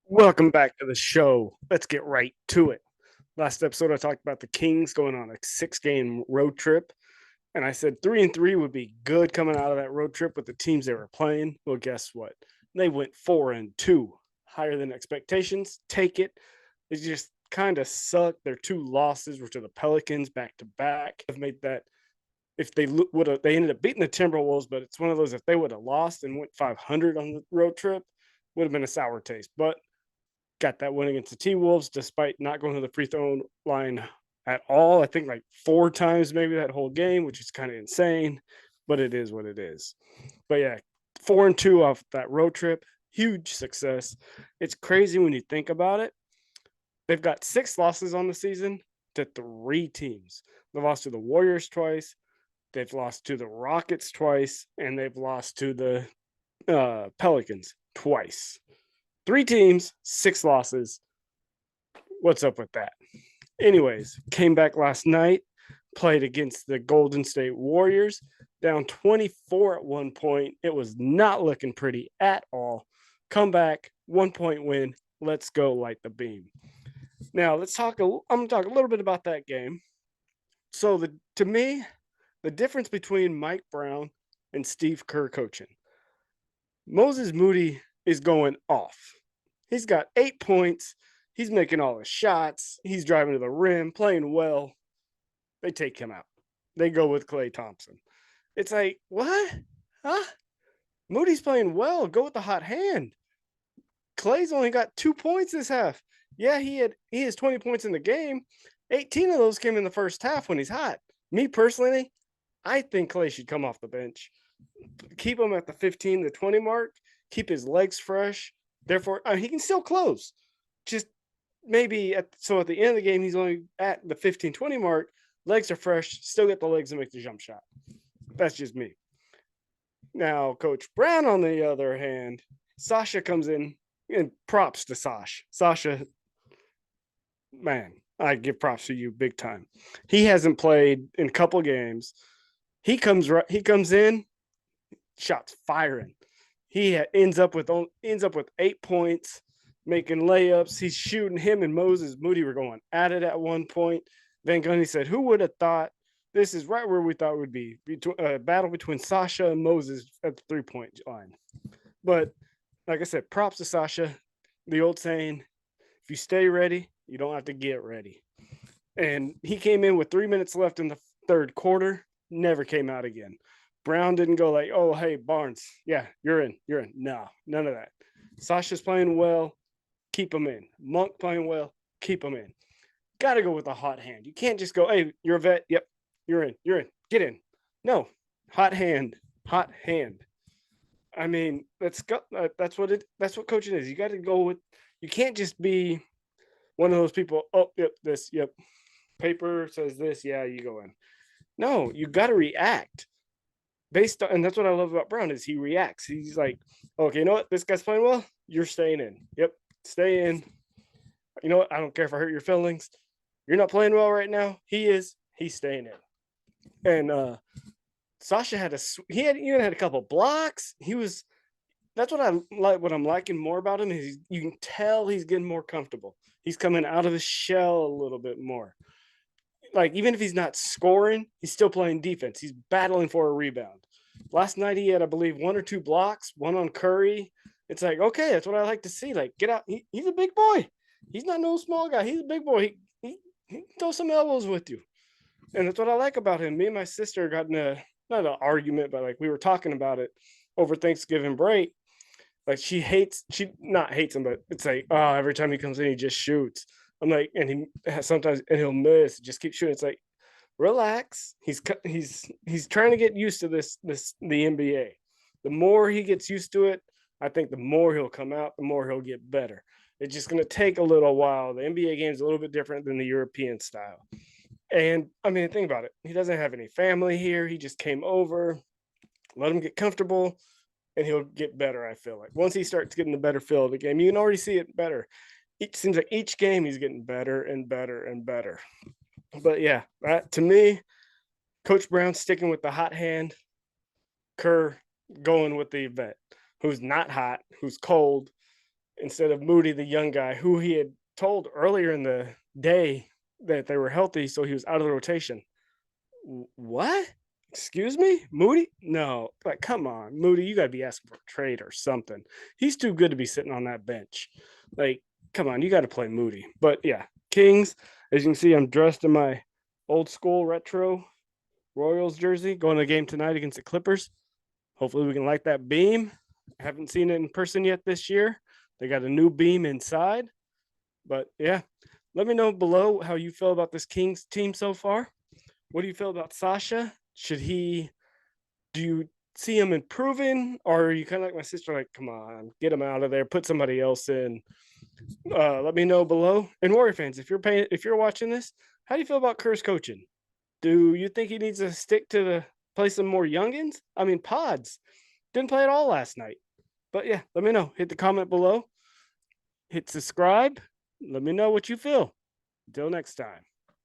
Welcome back to the show. Let's get right to it. Last episode, I talked about the Kings going on a 6-game road trip, and I said 3-3 would be good coming out of that road trip with the teams they were playing. Well, guess what? They went 4-2, higher than expectations. Take it. It just kind of sucked. Their two losses were to the Pelicans back to back. Have made that if they would have, they ended up beating the Timberwolves, but it's one of those if they would have lost and went 500 on the road trip, would have been a sour taste. But got that win against the T Wolves despite not going to the free throw line at all. I think like 4 times maybe that whole game, which is kind of insane, but it is what it is. But yeah, 4-2 off that road trip, huge success. It's crazy when you think about it. They've got 6 losses on the season to 3 teams. They've lost to the Warriors twice, they've lost to the Rockets twice, and they've lost to the Pelicans twice. 3 teams, 6 losses. What's up with that? Anyways, came back last night, played against the Golden State Warriors, down 24 at one point. It was not looking pretty at all. Come back, 1 point win. Let's go light the beam. Now let's talk. I'm gonna talk a little bit about that game. So to me, the difference between Mike Brown and Steve Kerr coaching. Moses Moody is going off. He's got 8 points. He's making all his shots. He's driving to the rim, playing well. They take him out. They go with Klay Thompson. It's like, what? Huh? Moody's playing well. Go with the hot hand. Klay's only got 2 points this half. Yeah, he has 20 points in the game. 18 of those came in the first half when he's hot. Me personally, I think Klay should come off the bench. Keep him at the 15 to 20 mark. Keep his legs fresh. Therefore, he can still close. Just maybe at the end of the game, he's only at the 15-20 mark. Legs are fresh. Still get the legs to make the jump shot. That's just me. Now, Coach Brown, on the other hand, Sasha comes in, and props to Sasha. Sasha, man, I give props to you big time. He hasn't played in a couple games. He comes in, shots firing. He ends up with 8 points, making layups. He's shooting. Him and Moses Moody were going at it at one point. Van Gundy said, "Who would have thought?" This is right where we thought it would be a battle between Sasha and Moses at the 3-point line. But like I said, props to Sasha. The old saying, if you stay ready, you don't have to get ready. And he came in with 3 minutes left in the third quarter, never came out again. Brown didn't go like, oh, hey, Barnes, yeah, you're in. No, none of that. Sasha's playing well, keep him in. Monk playing well, keep him in. Got to go with a hot hand. You can't just go, hey, you're a vet. Yep, you're in. Get in. No, hot hand. I mean, that's what coaching is. You got to go with. You can't just be one of those people. Oh, yep, this, yep. Paper says this. Yeah, you go in. No, you got to react based on, and that's what I love about Brown is he reacts. He's like, okay, you know what? This guy's playing well. You're staying in. Yep, stay in. You know what? I don't care if I hurt your feelings. You're not playing well right now. He is. He's staying in. And Sasha even had a couple blocks. That's what I like. What I'm liking more about him is you can tell he's getting more comfortable. He's coming out of his shell a little bit more. Like even if he's not scoring, he's still playing defense. He's battling for a rebound. Last night he had, I believe, 1 or 2 blocks, one on Curry. It's like, okay, that's what I like to see. Like, get out. He's a big boy. He's not no small guy. He's a big boy. He can throw some elbows with you. And that's what I like about him. Me and my sister got in not an argument, but like we were talking about it over Thanksgiving break. Like she not hates him, but it's like, oh, every time he comes in, he just shoots. I'm like, and he'll miss, just keep shooting. It's like, relax. He's trying to get used to the NBA. The more he gets used to it, I think the more he'll come out, the more he'll get better. It's just going to take a little while. The NBA game is a little bit different than the European style. And I mean, think about it. He doesn't have any family here. He just came over. Let him get comfortable and he'll get better. I feel like once he starts getting the better feel of the game, you can already see it better. It seems like each game he's getting better and better and better. But yeah, to me, Coach Brown sticking with the hot hand, Kerr going with the vet, who's not hot, who's cold. instead of Moody, the young guy, who he had told earlier in the day that they were healthy, so he was out of the rotation. What? Excuse me? Moody? No. Like, come on, Moody, you got to be asking for a trade or something. He's too good to be sitting on that bench. Like, come on, you got to play Moody. But yeah, Kings, as you can see, I'm dressed in my old school retro Royals jersey going to the game tonight against the Clippers. Hopefully, we can light that beam. I haven't seen it in person yet this year. They got a new beam inside. But yeah, let me know below how you feel about this Kings team so far. What do you feel about Sasha? Do you see him improving? Or are you kind of like my sister, like, come on, get him out of there, put somebody else in? Let me know below. And Warrior fans, if you're watching this, how do you feel about Kerr's coaching? Do you think he needs to stick to play some more youngins? I mean, Pods didn't play at all last night. But yeah, let me know. Hit the comment below. Hit subscribe. Let me know what you feel. Until next time.